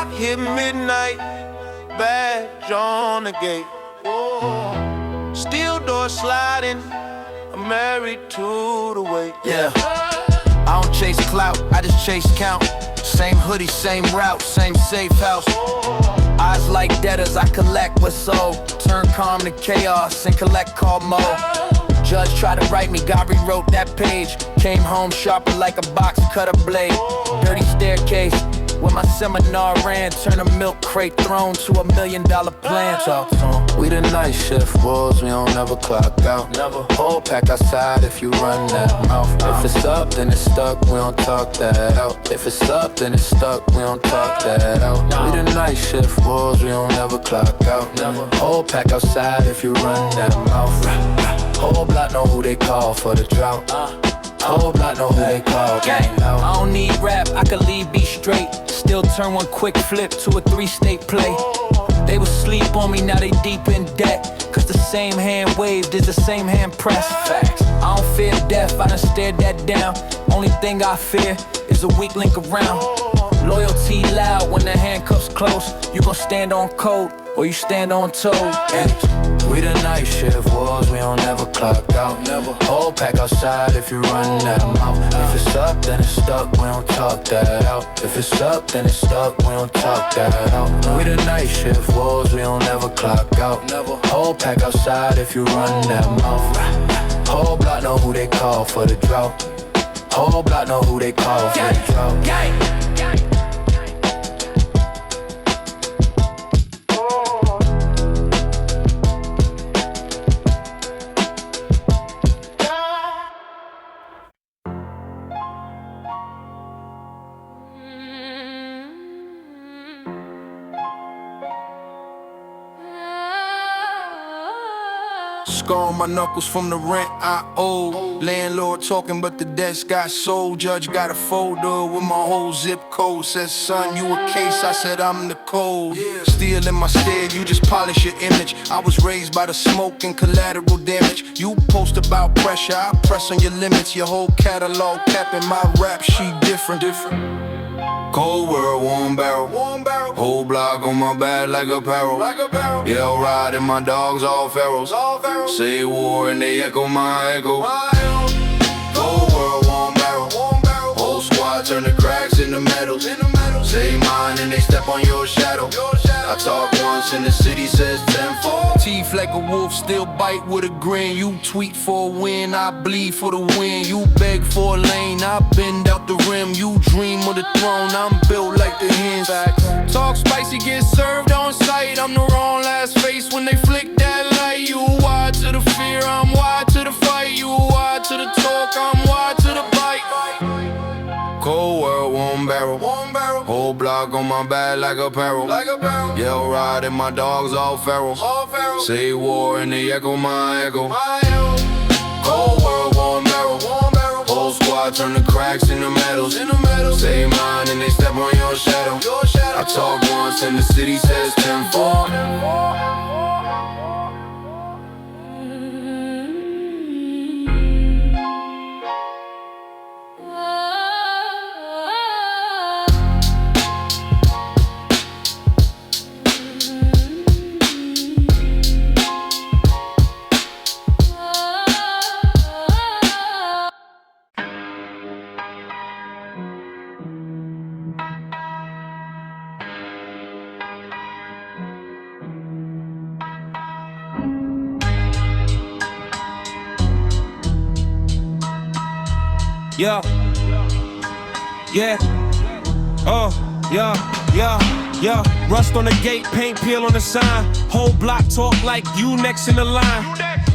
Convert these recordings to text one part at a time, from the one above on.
clock hit midnight, badge on the gate. Steel door sliding, I'm married to the weight. Yeah, I don't chase clout, I just chase count. Same hoodie, same route, same safe house. Eyes like debtors, I collect what's sold. Turn calm to chaos and collect call mode. Judge tried to write me, God rewrote that page. Came home sharper like a box cutter blade. Dirty staircase, where my seminar ran. Turn a milk crate throne to $1 million plan. Talk to 'em. We the night shift wolves, we don't never clock out. Never whole pack outside if you run that mouth. If it's up, then it's stuck, we don't talk that out. If it's up, then it's stuck, we don't talk that out. We the night shift wolves, we don't never clock out. Never whole pack outside if you run that mouth. Whole block know who they call for the drought. Whole block know who they call. I don't need rap, I can leave beat straight. Still turn one quick flip to a 3-state play. They was sleep on me, now they deep in debt. Cause the same hand waved is the same hand pressed. Facts. I don't fear death, I done stared that down. Only thing I fear is a weak link around. Loyalty loud when the handcuffs close. You gon' stand on code or you stand on toes. We the night shift wolves, we don't never clock out. Never whole pack outside if you run that mouth. If it's up, then it's stuck, we don't talk that out. If it's up, then it's stuck, we don't talk that out. We the night shift wolves, we don't never clock out. Never whole pack outside if you run that mouth. Whole block know who they call for the drought. Whole block know who they call for the drought. Scar on my knuckles from the rent I owe. Landlord talking but the debts got sold. Judge got a folder with my whole zip code. Says son, you a case, I said I'm the code. Still in my stead, you just polish your image. I was raised by the smoke and collateral damage. You post about pressure, I press on your limits. Your whole catalog capping my rap sheet different. Cold world, warm barrel. Whole block on my back like apparel. Yeah, I'll ride and my dogs all ferals. Say war and they echo my echo. Cold world, warm barrel. Whole squad turn the cracks into metals. Say mine and they step on your shadow. I talk once and the city says tenfold. Teeth like a wolf, still bite with a grin. You tweet for a win, I bleed for the win. You beg for a lane, I bend out the rim. You dream of the throne, I'm built like the hens. Talk spicy, get served on sight. I'm the wrong last face when they flick that light. You wide to the fear, I'm wide to the fight. You wide to the talk, I'm wide to the bite. Cold world, warm barrel. Whole block on my back like apparel. Yeah, I'll ride and my dogs all feral. Say war and they echo my echo. Cold world, warm barrel. Whole squad turn the cracks into metals. Say mine and they step on your shadow. I talk once and the city says tenfold. Yeah, rust on the gate, paint peel on the sign. Whole block talk like you next in the line.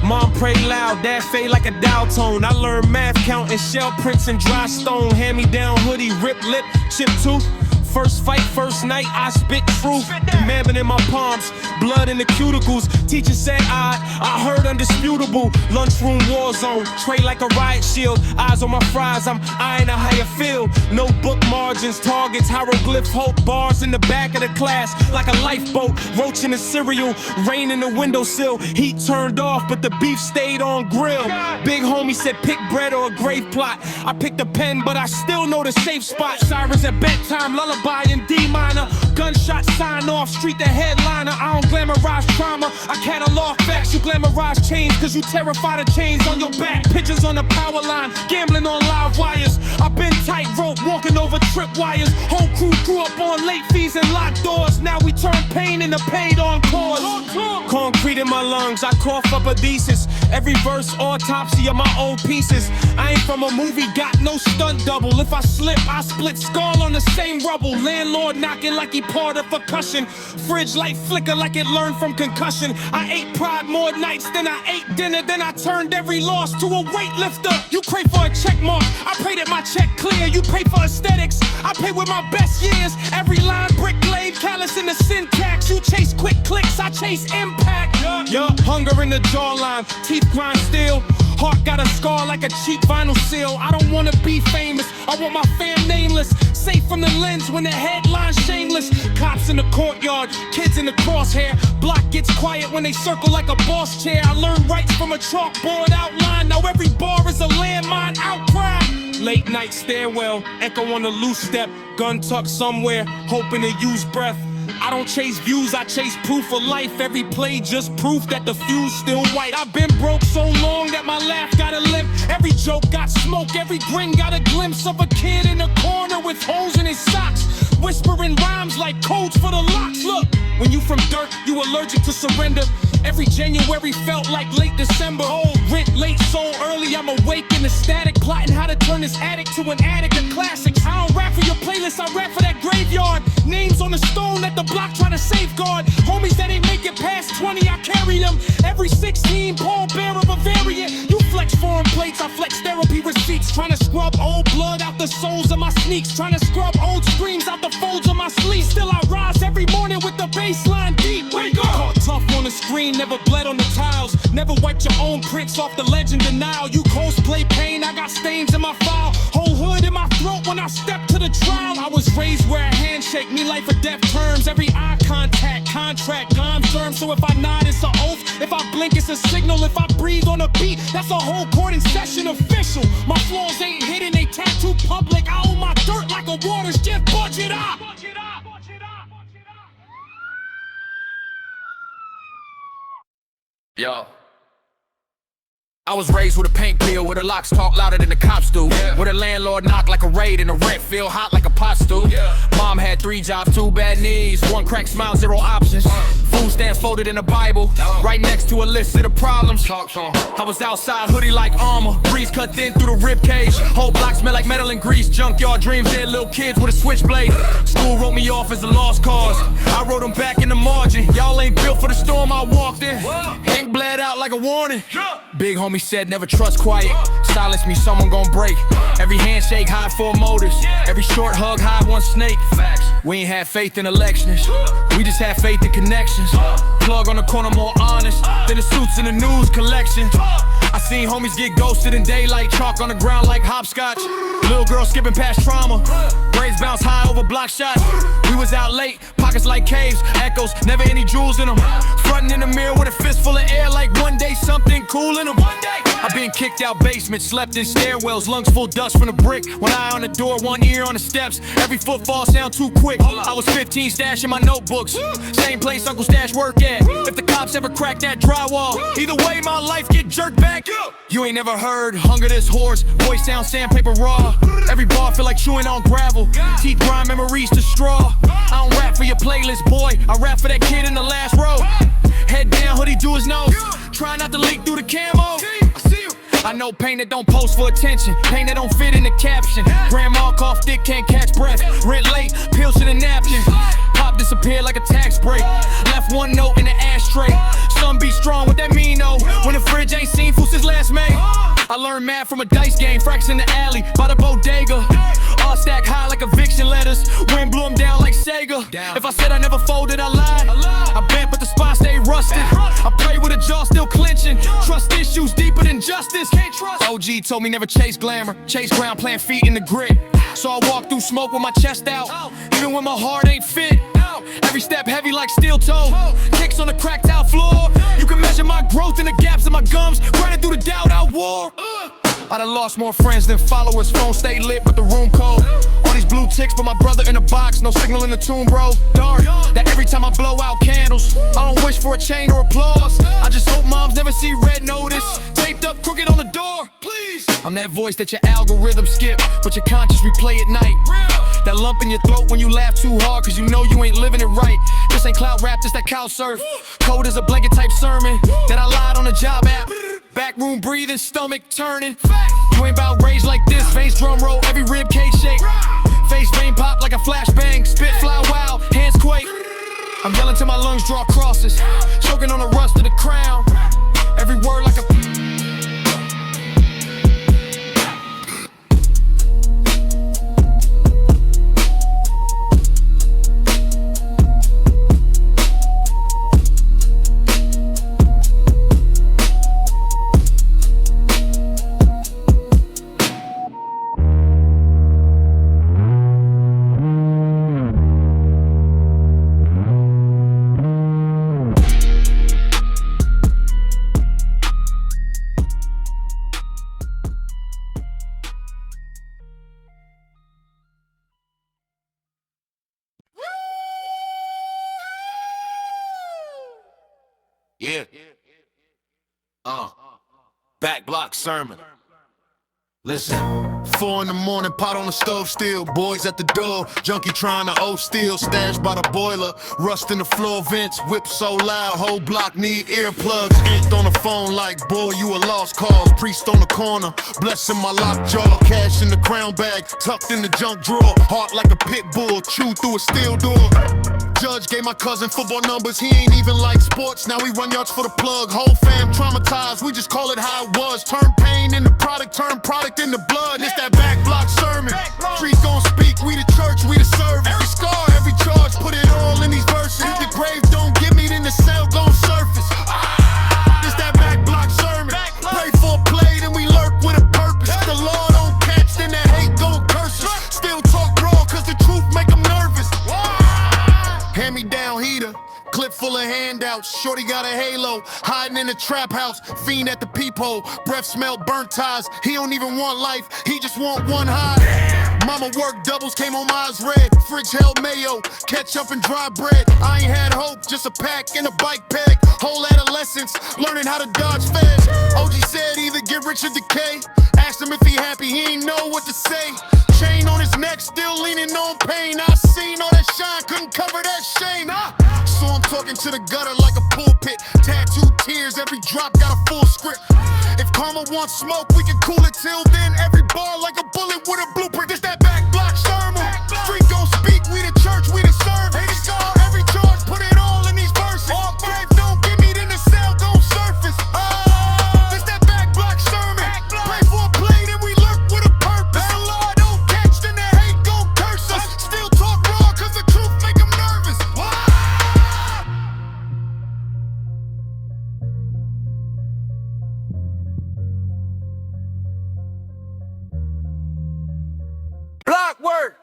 Mom pray loud, dad fade like a dial tone. I learned math, counting shell prints and dry stone. Hand me down hoodie, rip lip, chip tooth. First fight, first night, I spit truth. Mammon in my palms, blood in the cuticles. Teacher said I heard undisputable. Lunchroom war zone, tray like a riot shield. Eyes on my fries, I'm eyeing a higher field. No book margins, targets, hieroglyph, hope. Bars in the back of the class, like a lifeboat. Roach in the cereal, rain in the windowsill. Heat turned off, but the beef stayed on grill. Big homie said pick bread or a grave plot. I picked a pen, but I still know the safe spot. Sirens at bedtime, lullaby in D minor. Gunshot sign off, street the headliner. I don't glamorize trauma, I catalog facts. You glamorize chains, cause you terrified of chains on your back. Pictures on the power line, gambling on live wires. I've been tightrope, walking over trip wires. Whole crew grew up on late fees and locked doors. Now we turn pain into paid on cause. Concrete in my lungs, I cough up a thesis. Every verse, autopsy of my old pieces. I ain't from a movie, got no stunt double. If I slip, I split skull on the same rubble. Landlord knocking like he poured a percussion. Fridge light flicker like it learned from concussion. I ate pride more nights than I ate dinner. Then I turned every loss to a weightlifter. You crave for a check mark, I pray that my check clear. You pay for aesthetics, I pay with my best years. Every line bricklayed, callous in the syntax. You chase quick clicks, I chase impact. Yeah, hunger in the jawline, teeth grind steel. Heart got a scar like a cheap vinyl seal. I don't wanna be famous, I want my fam nameless. Safe from the lens when the headline's shameless. Cops in the courtyard, kids in the crosshair. Block gets quiet when they circle like a boss chair. I learned rights from a chalkboard outline. Now every bar is a landmine outcry. Late night stairwell, echo on a loose step. Gun tucked somewhere, hoping to use breath. I don't chase views, I chase proof of life. Every play just proof that the fuse still white. I've been broke so long that my laugh got a limp. Every joke got smoke, every grin got a glimpse of a kid in a corner with holes in his socks. Whispering rhymes like codes for the locks. Look, when you from dirt, you allergic to surrender. Every January felt like late December. Oh, rent late, so early, I'm awake in the static. Plotting how to turn this attic to an attic of classics. I don't rap for your playlist, I rap for that graveyard. Names on the stone that the block try to safeguard. Homies that ain't make it past 20, I carry them. Every 16, Paul Bearer of a variant. You flex foreign plates, I flex therapy receipts. Trying to scrub old blood out the soles of my sneaks. Trying to scrub old screams out the folds of my sleeves. Still I rise every morning with the baseline deep. Wake up! Caught tough on the screen, never bled on the tiles. Never wiped your own prints off the legend denial. You cosplay pain, I got stains in my file. Whole hood in my throat when I step to the trial. I was raised where a handshake mean life or death terms. Every eye contact, contract, gone firm. So if I nod, it's an oath. If I blink, it's a signal. If I breathe on a beat, that's a whole court in session official. My flaws ain't hidden, they tattoo public. I own my dirt like a water's just budget up. Yo. I was raised with a paint peel, where the locks talk louder than the cops do. Where the landlord knock like a raid and the rent feel hot like a pot stew. Mom had 3 jobs, 2 bad knees, 1 crack smile, 0 options. Food stamps folded in a Bible, right next to a list of the problems. I was outside, hoodie like armor, breeze cut thin through the rib cage. Whole block smell like metal and grease, junkyard dreams, dead little kids with a switchblade. School wrote me off as a lost cause, I wrote them back in the margin. Y'all ain't built for the storm I walked in. Ink bled out like a warning. Big homie said never trust quiet. Silence me, someone gon' break. Every handshake hide 4 motives. Every short hug hide 1 snake. We ain't had faith in elections, we just had faith in connections. Plug on the corner more honest than the suits in the news collection. I seen homies get ghosted in daylight, chalk on the ground like hopscotch. Little girl skipping past trauma, braids bounce high over block shots. We was out late, pockets like caves, echoes, never any jewels in them. Frontin' in the mirror with a fist full of air like one day something cool in them. I been kicked out basement, slept in stairwells, lungs full dust from the brick. One eye on the door, 1 ear on the steps. Every footfall sound too quick. I was 15 stashing my notebooks, same place Uncle Stash work at. If the cops ever crack that drywall, either way my life get jerked back. You ain't never heard hunger this horse, voice sound sandpaper raw. Every bar feel like chewing on gravel, teeth grind memories to straw. I don't rap for your playlist, boy, I rap for that kid in the last row. Head down, hoodie do his nose, try not to leak through the camo. I know pain that don't post for attention, pain that don't fit in the caption. Grandma cough thick, can't catch breath, rent late, pills to the napkin. Pop disappeared like a tax break, left 1 note in the ashtray. Son be strong, what that mean though, when the fridge ain't seen food since last May. I learned math from a dice game, fracks in the alley, by the bodega. All stack high like eviction letters, wind blew them down like Sega. If I said I never folded, I lied. I bet, but the spot's OG told me never chase glamour, chase ground, plant feet in the grit. So I walk through smoke with my chest out, even when my heart ain't fit. Every step heavy like steel toe, kicks on the cracked out floor. You can measure my growth in the gaps in my gums, grinding through the doubt I wore. I done lost more friends than followers, phone stay lit but the room cold. All these blue ticks but my brother in the box, no signal in the tomb, bro. Dark, that every time I blow out candles, I don't wish for a chain or applause. I just hope moms never see red notice, taped up crooked on the door, please. I'm that voice that your algorithm skip, but your conscience replay at night. That lump in your throat when you laugh too hard, cause you know you ain't living it right. This ain't cloud rap, this that cow surf. Cold as a blanket type sermon, that I lied on a job app. Back room breathing, stomach turning. You ain't bout rage like this, veins drum roll, every rib cage shake. Face vein pop like a flashbang, spit fly wild, hands quake. I'm yelling till my lungs draw crosses, choking on the rust of the crown. Every word like a Yeah. Back block sermon. Listen, 4 in the morning, pot on the stove still. Boys at the door, junkie trying to O steal. Stashed by the boiler, rust in the floor vents. Whip so loud, whole block need earplugs. Inked on the phone like, boy, you a lost cause. Priest on the corner, blessing my lockjaw. Cash in the crown bag, tucked in the junk drawer. Heart like a pit bull, chew through a steel door. Judge gave my cousin football numbers, he ain't even like sports. Now we run yards for the plug, whole fam traumatized. We just call it how it was. Turn pain into product, turn product into blood. It's that back block sermon. Streets gon' speak, we the church, we the serve. Every scar, every charge, put it all in these verses. If the grave don't get me, then the cell gon' surface. It's that back block sermon. Pray for a play, then we lurk with a purpose. The law don't catch, then that hate gon' curse us. Still talk raw, cause the truth make them nervous. Hand me down heater, clip full of handouts. Shorty got a halo, hiding in the trap house. Fiend at the peephole, breath smell burnt ties. He don't even want life, he just want one high. Mama worked doubles, came on my eyes red. Fridge held mayo, ketchup and dry bread. I ain't had hope, just a pack and a bike peg. Whole adolescence, learning how to dodge feds. OG said either get rich or decay. Asked him if he happy, he ain't know what to say. Chain on his neck, still leaning on pain. I seen all that shine, couldn't cover that shame. So I'm talking to the gutter like a pulpit. Tattooed tears, every drop got a full script. If karma wants smoke, we can cool it till then. Every bar like a bullet with a blueprint. This that back block sermon. Street gon' speak, we the church, we the serve. Every scar, every charge, put it all in these verses. All grave don't give me, then the cell gon' surface. This that back block sermon. Pray for a play, then we lurk with a purpose. The law don't catch, then the hate gon' curse us. Still talk raw, cause the truth make them nervous. Block work.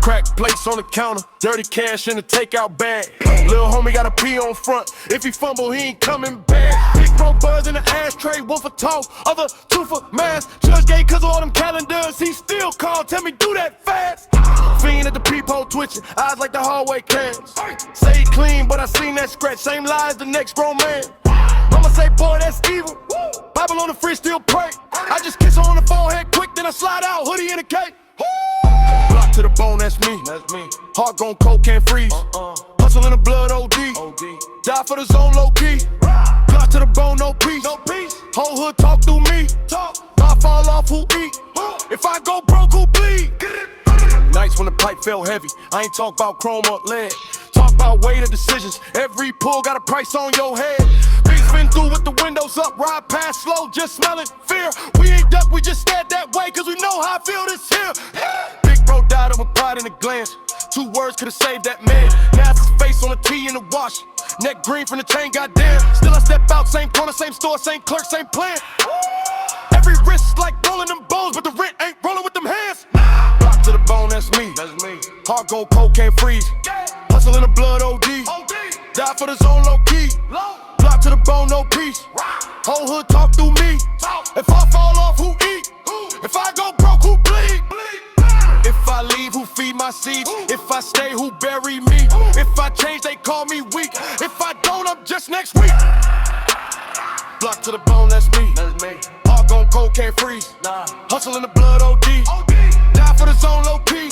Crack plates on the counter, dirty cash in the takeout bag. Lil' homie got a P on front, if he fumble, he ain't coming back. Big bro buzz in the ashtray, one for talk, other two for mass. Judge gay cause of all them calendars, he still called, tell me do that fast. Fiend at the peephole twitching, eyes like the hallway cams. Say he clean, but I seen that scratch, same lie as the next grown man. Mama say, boy, that's evil. Bible on the fridge, still pray. I just kiss her on the forehead quick, then I slide out, hoodie in the cake. Block to the bone, that's me. Heart gon' cold, can't freeze. Hustle in the blood, OD. Die for the zone, low key. Block to the bone, no peace. Whole hood talk through me. I fall off, who eat? If I go broke, who bleed? Nights when the pipe felt heavy, I ain't talk about chrome or lead. Talk about weight of decisions, every pull got a price on your head. Beats been through with the windows up, ride past slow, just smelling fear. We ain't duck, we just stared that way, cause we know how I feel this here. Big bro died with pride in a glance, 2 words could've saved that man. Now it's his face on the T in the wash, Neck green from the chain, goddamn. Still I step out, same corner, same store, same clerk, same plan. Every wrist like rolling them bones, but the rent ain't rolling with them hands. Block to the bone, that's me. Hard gold, cocaine freeze. Hustle in the blood, OD. Die for the zone, low key. Block to the bone, no peace. Whole hood talk through me. If I fall off, who eat? If I go broke, who bleed? If I leave, who feed my seeds? If I stay, who bury me? If I change, they call me weak. If I don't, I'm just next week. Block to the bone, that's me. All gon' cocaine freeze. Hustle in the blood, OD. Die for the zone, low key.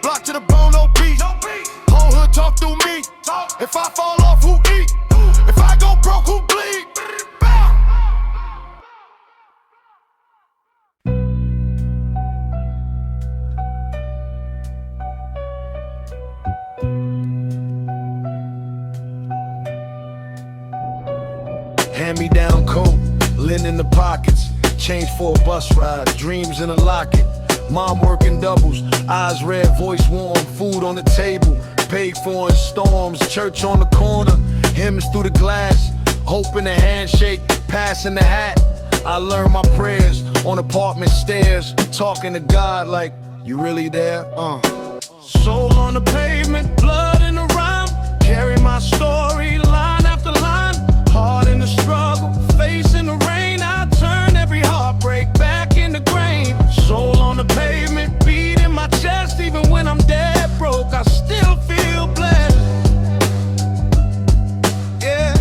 Block to the bone, no peace. Whole hood talk through me. If I fall off, who eat? If I go broke, who bleed? Hand-me-down coat, lint in the pockets, change for a bus ride, dreams in a locket. Mom working doubles, eyes red, voice warm, food on the table, paid for in storms, church on the corner, hymns through the glass, hope in a handshake, passing the hat. I learned my prayers on apartment stairs, talking to God like, you really there? Soul on the pavement, blood in the rhyme, carry my story line after line. Hard in the struggle, facing the rain, I turn every heartbreak back into grain. Soul on the pavement, beat in my chest, even when I'm dead broke, I still feel blessed. Yeah.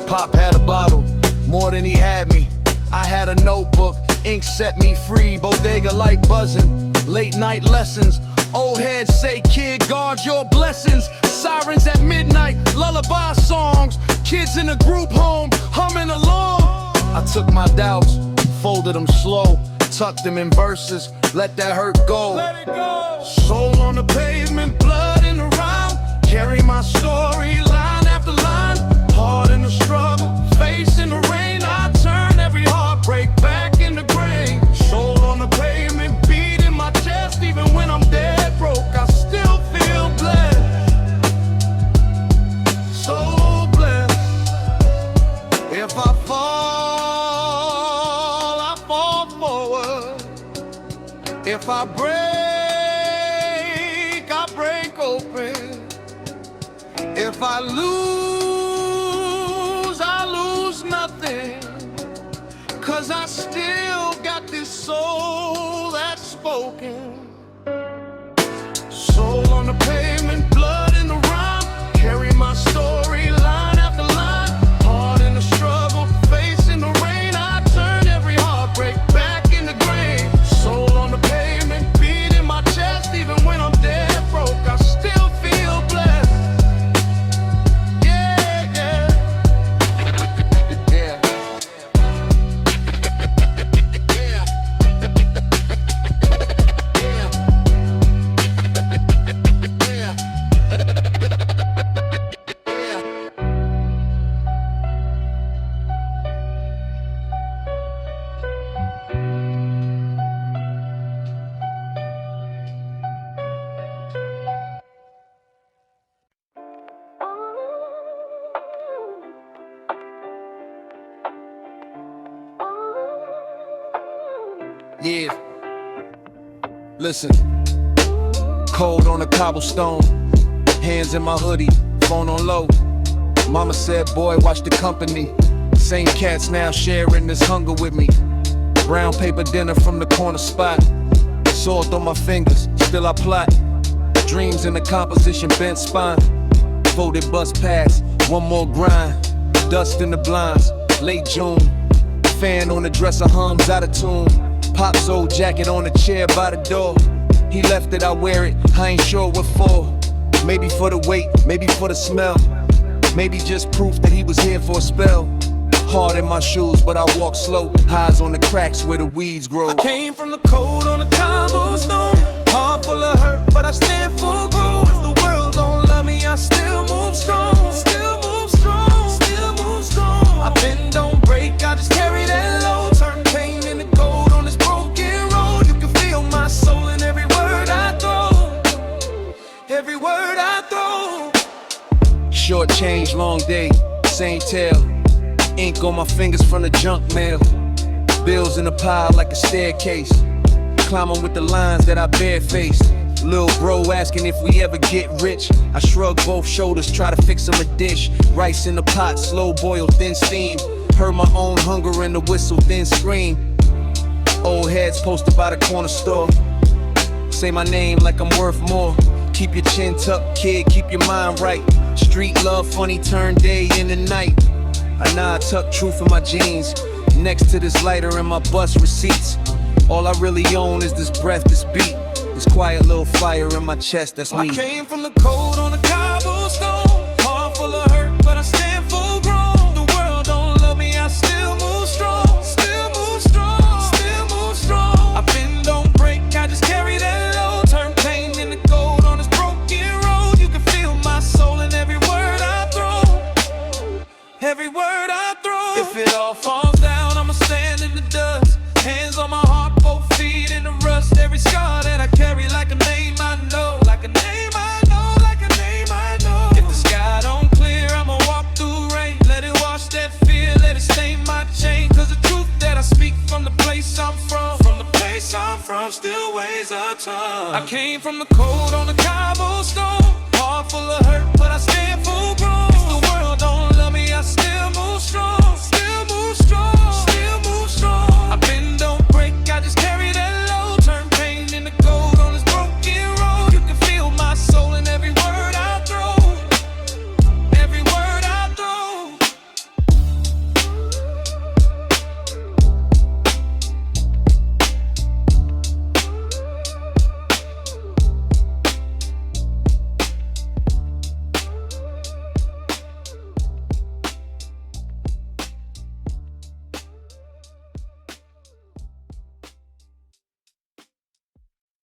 Pop had a bottle, more than he had me. I had a notebook, ink set me free. Bodega light buzzing, late night lessons. Old heads say, kid, guard your blessings. Sirens at midnight, lullaby songs. Kids in a group home, humming along. I took my doubts, folded them slow, tucked them in verses, let that hurt go. Let it go. Soul on the pavement, blood in the rhyme, carry my story line after line. Hard in the struggle, facing the rain, I turn every heartbreak back into grain. Soul on the pavement, beat in my chest, even when I'm dead broke, I still feel blessed. So blessed. If I fall, I fall forward. If I break open. If I lose nothing. 'Cause I still got this soul that's spoken. Soul on the pavement, blood in the rhyme, carry my story line after line. Hard in the struggle, facing the rain, I turn every heartbreak back into grain. Soul on the pavement, beat in my chest, even when I'm dead broke, I still feel blessed. Yeah, yeah. Yeah. Yeah. Listen. Cold on the cobblestone, hands in my hoodie, phone on low. Mama said, boy, watch the company. Same cats now sharing this hunger with me. Brown paper dinner from the corner spot. Salt on my fingers, still I plot. Dreams in the composition, bent spine. Voted bus pass, one more grind. Dust in the blinds, late June. Fan on the dresser hums out of tune. Pop's old jacket on a chair by the door. He left it, I wear it, I ain't sure what for. Maybe for the weight, maybe for the smell. Maybe just proof that he was here for a spell. Hard in my shoes, but I walk slow. Highs on the cracks where the weeds grow. I came from the cold on the cobblestone. Heart full of hurt, but I stand full grown. If the world don't love me, I still move strong. Still move strong, still move strong. I bend, don't break, I just carry that load. Turn pain into gold on this broken road. You can feel my soul in every word I throw. Every word I throw. Short change, long day, same tale. Ink on my fingers from the junk mail. Bills in a pile like a staircase. Climbing with the lines that I barefaced. Lil' bro asking if we ever get rich. I shrug both shoulders, try to fix him a dish. Rice in the pot, slow boil, thin steam. Heard my own hunger in the whistle, then scream. Old heads posted by the corner store. Say my name like I'm worth more. Keep your chin tucked, kid, keep your mind right. Street love, funny turn day in the night. I nod, tuck truth in my jeans. Next to this lighter in my bus receipts. All I really own is this breath, this beat. This quiet little fire in my chest, that's me. I came from the cold on the cobblestone. Heart full of hurt, but I stand full grown. The world don't love me, I still move strong. Still move strong, still move strong. I bend, don't break, I just carry that load. Turn pain into gold on this broken road. You can feel my soul in every word I throw. Every word I throw. If it all falls down, I'ma stand in the dust. Hands on my heart, both feet in the rust. Every scar that I carry like a name I know. Like a name I know, like a name I know. If the sky don't clear, I'ma walk through rain. Let it wash that fear, let it stain my chain. Cause the truth that I speak from the place I'm from, still weighs a ton. I came from the cold on the cobblestone. Heart full of hurt, but I still